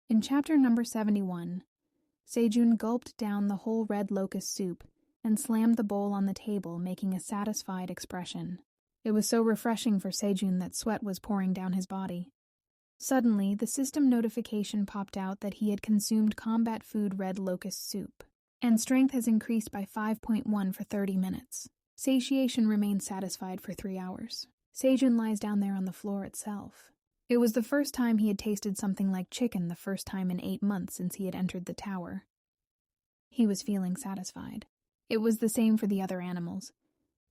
In chapter number 71, Sejun gulped down the whole red locust soup and slammed the bowl on the table, making a satisfied expression. It was so refreshing for Sejun that sweat was pouring down his body. Suddenly, the system notification popped out that he had consumed combat food red locust soup, and strength has increased by 5.1 for 30 minutes. Satiation remains satisfied for 3 hours. Sejun lies down there on the floor itself. It was the first time he had tasted something like chicken, the first time in 8 months since he had entered the tower. He was feeling satisfied. It was the same for the other animals.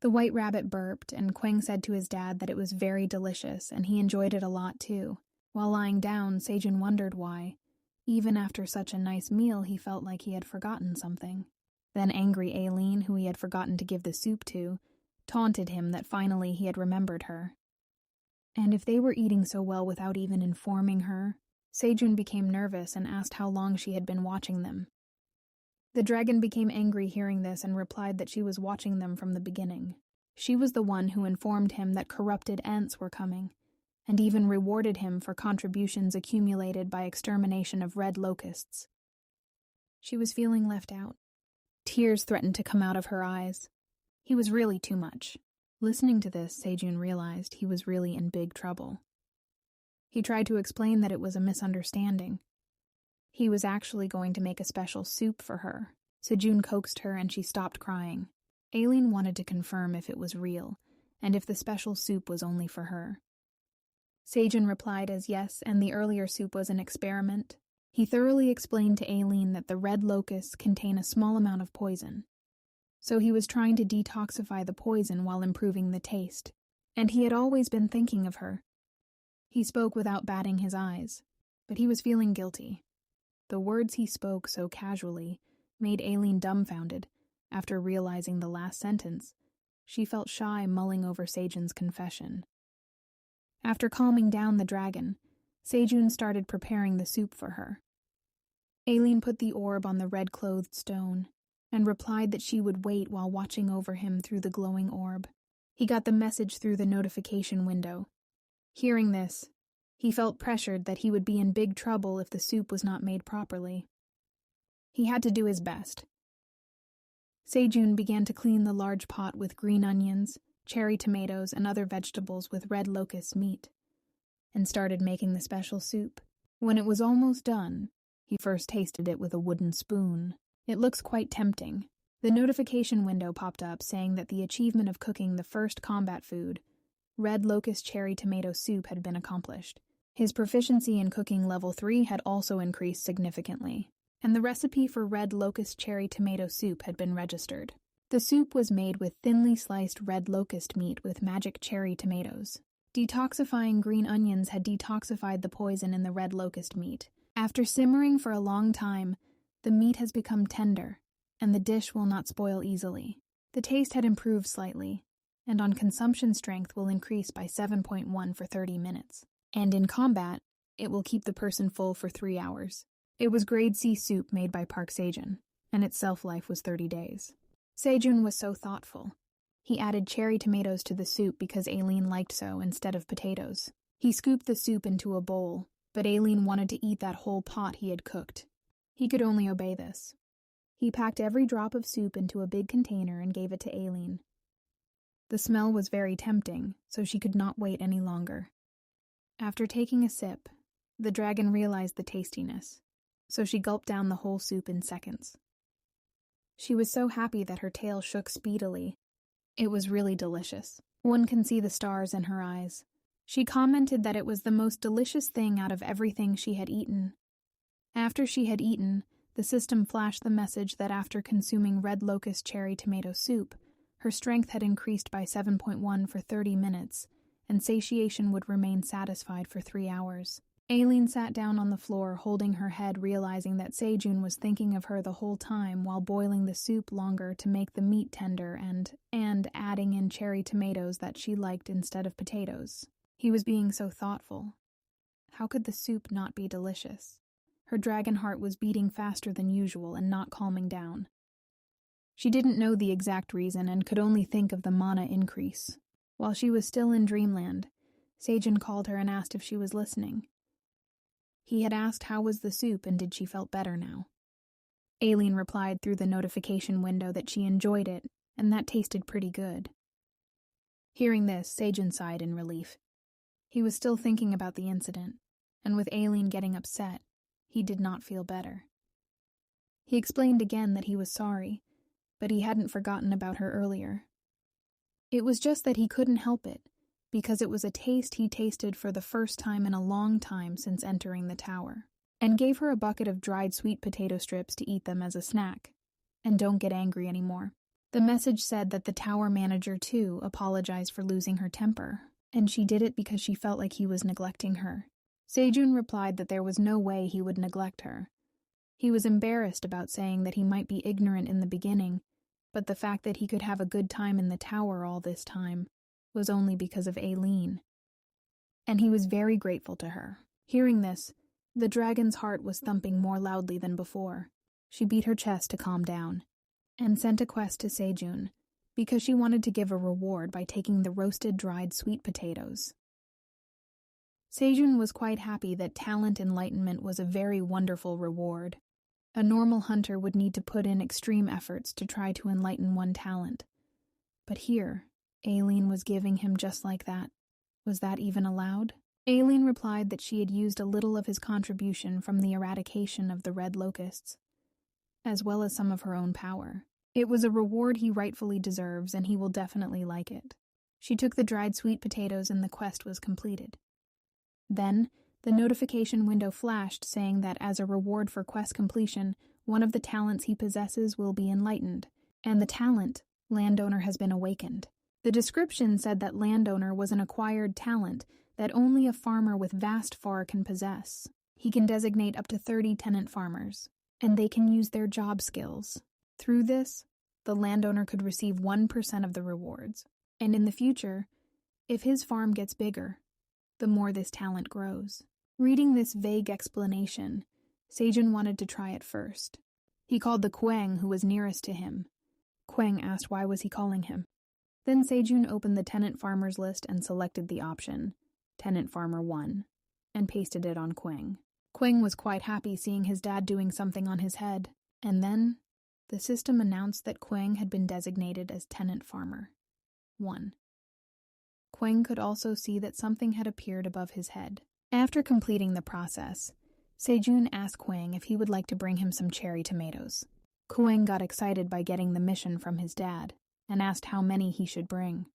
The white rabbit burped, and Quang said to his dad that it was very delicious, and he enjoyed it a lot too. While lying down, Sejun wondered why. Even after such a nice meal, he felt like he had forgotten something. Then angry Aileen, who he had forgotten to give the soup to, taunted him that finally he had remembered her. And if they were eating so well without even informing her, Sejun became nervous and asked how long she had been watching them. The dragon became angry hearing this and replied that she was watching them from the beginning. She was the one who informed him that corrupted ants were coming, and even rewarded him for contributions accumulated by extermination of red locusts. She was feeling left out. Tears threatened to come out of her eyes. He was really too much. Listening to this, Sejun realized he was really in big trouble. He tried to explain that it was a misunderstanding. He was actually going to make a special soup for her. Sejun coaxed her and she stopped crying. Aileen wanted to confirm if it was real, and if the special soup was only for her. Sejun replied as yes, and the earlier soup was an experiment. He thoroughly explained to Aileen that the red locusts contain a small amount of poison. So he was trying to detoxify the poison while improving the taste. And he had always been thinking of her. He spoke without batting his eyes, but he was feeling guilty. The words he spoke so casually made Aileen dumbfounded. After realizing the last sentence, she felt shy mulling over Sejun's confession. After calming down the dragon, Sejun started preparing the soup for her. Aileen put the orb on the red-clothed stone and replied that she would wait while watching over him through the glowing orb. He got the message through the notification window. Hearing this, he felt pressured that he would be in big trouble if the soup was not made properly. He had to do his best. Sejun began to clean the large pot with green onions, cherry tomatoes, and other vegetables with red locust meat, and started making the special soup. When it was almost done, he first tasted it with a wooden spoon. It looks quite tempting. The notification window popped up saying that the achievement of cooking the first combat food, red locust cherry tomato soup, had been accomplished. His proficiency in cooking level 3 had also increased significantly, and the recipe for red locust cherry tomato soup had been registered. The soup was made with thinly sliced red locust meat with magic cherry tomatoes. Detoxifying green onions had detoxified the poison in the red locust meat. After simmering for a long time, the meat has become tender, and the dish will not spoil easily. The taste had improved slightly, and on consumption strength will increase by 7.1 for 30 minutes. And in combat, it will keep the person full for 3 hours. It was grade C soup made by Park Sejun, and its self-life was 30 days. Sejun was so thoughtful. He added cherry tomatoes to the soup because Aileen liked so instead of potatoes. He scooped the soup into a bowl, but Aileen wanted to eat that whole pot he had cooked. He could only obey this. He packed every drop of soup into a big container and gave it to Aileen. The smell was very tempting, so she could not wait any longer. After taking a sip, the dragon realized the tastiness, so she gulped down the whole soup in seconds. She was so happy that her tail shook speedily. It was really delicious. One can see the stars in her eyes. She commented that it was the most delicious thing out of everything she had eaten. After she had eaten, the system flashed the message that after consuming red locust cherry tomato soup, her strength had increased by 7.1 for 30 minutes, and satiation would remain satisfied for 3 hours. Aileen sat down on the floor, holding her head, realizing that Sejun was thinking of her the whole time while boiling the soup longer to make the meat tender and adding in cherry tomatoes that she liked instead of potatoes. He was being so thoughtful. How could the soup not be delicious? Her dragon heart was beating faster than usual and not calming down. She didn't know the exact reason and could only think of the mana increase. While she was still in dreamland, Sejun called her and asked if she was listening. He had asked how was the soup and did she felt better now. Aileen replied through the notification window that she enjoyed it and that tasted pretty good. Hearing this, Sejun sighed in relief. He was still thinking about the incident, and with Aileen getting upset, he did not feel better. He explained again that he was sorry, but he hadn't forgotten about her earlier. It was just that he couldn't help it, because it was a taste he tasted for the first time in a long time since entering the tower, and gave her a bucket of dried sweet potato strips to eat them as a snack. And don't get angry anymore. The message said that the tower manager, too, apologized for losing her temper, and she did it because she felt like he was neglecting her. Sejun replied that there was no way he would neglect her. He was embarrassed about saying that he might be ignorant in the beginning, but the fact that he could have a good time in the tower all this time was only because of Aileen. And he was very grateful to her. Hearing this, the dragon's heart was thumping more loudly than before. She beat her chest to calm down, and sent a quest to Sejun, because she wanted to give a reward by taking the roasted dried sweet potatoes. Sejun was quite happy that talent enlightenment was a very wonderful reward. A normal hunter would need to put in extreme efforts to try to enlighten one talent. But here, Aileen was giving him just like that. Was that even allowed? Aileen replied that she had used a little of his contribution from the eradication of the red locusts, as well as some of her own power. It was a reward he rightfully deserves, and he will definitely like it. She took the dried sweet potatoes and the quest was completed. Then, the notification window flashed saying that as a reward for quest completion, one of the talents he possesses will be enlightened, and the talent, Landowner, has been awakened. The description said that Landowner was an acquired talent that only a farmer with vast far can possess. He can designate up to 30 tenant farmers, and they can use their job skills. Through this, the landowner could receive 1% of the rewards, and in the future, if his farm gets bigger, the more this talent grows. Reading this vague explanation, Sejun wanted to try it first. He called the Kwang who was nearest to him. Kwang asked why was he calling him. Then Sejun opened the tenant farmers list and selected the option, Tenant Farmer 1, and pasted it on Kwang. Kwang was quite happy seeing his dad doing something on his head, and then the system announced that Kwang had been designated as Tenant Farmer 1. Kwang could also see that something had appeared above his head. After completing the process, Sejun asked Kwang if he would like to bring him some cherry tomatoes. Kwang got excited by getting the mission from his dad, and asked how many he should bring.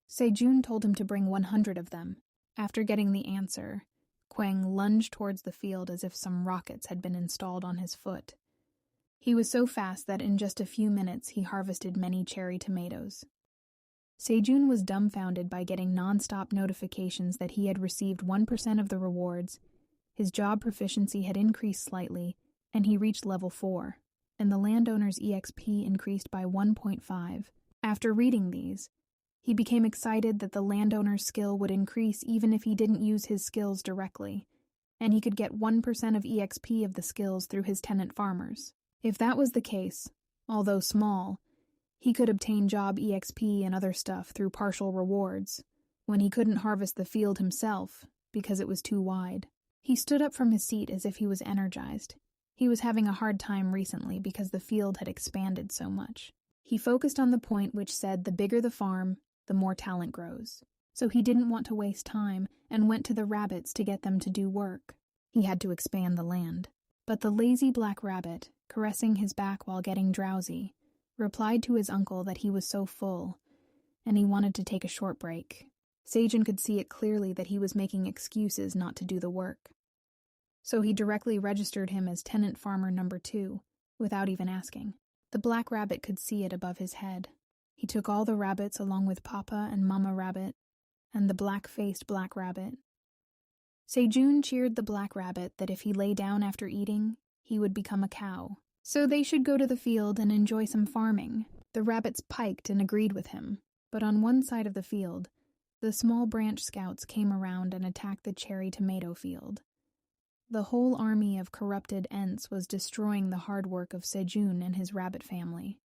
Sejun told him to bring 100 of them. After getting the answer, Kwang lunged towards the field as if some rockets had been installed on his foot. He was so fast that in just a few minutes he harvested many cherry tomatoes. Sejun was dumbfounded by getting non-stop notifications that he had received 1% of the rewards, his job proficiency had increased slightly, and he reached level 4, and the landowner's EXP increased by 1.5. After reading these, he became excited that the landowner's skill would increase even if he didn't use his skills directly, and he could get 1% of EXP of the skills through his tenant farmers. If that was the case, although small, he could obtain job EXP and other stuff through partial rewards, when he couldn't harvest the field himself because it was too wide. He stood up from his seat as if he was energized. He was having a hard time recently because the field had expanded so much. He focused on the point which said the bigger the farm, the more talent grows. So he didn't want to waste time and went to the rabbits to get them to do work. He had to expand the land. But the lazy black rabbit, caressing his back while getting drowsy, replied to his uncle that he was so full, and he wanted to take a short break. Sejun could see it clearly that he was making excuses not to do the work. So he directly registered him as Tenant Farmer number 2, without even asking. The black rabbit could see it above his head. He took all the rabbits along with Papa and Mama Rabbit, and the black-faced black rabbit. Sejun cheered the black rabbit that if he lay down after eating, he would become a cow. So they should go to the field and enjoy some farming. The rabbits piked and agreed with him, but on one side of the field, the small branch scouts came around and attacked the cherry tomato field. The whole army of corrupted Ents was destroying the hard work of Sejun and his rabbit family.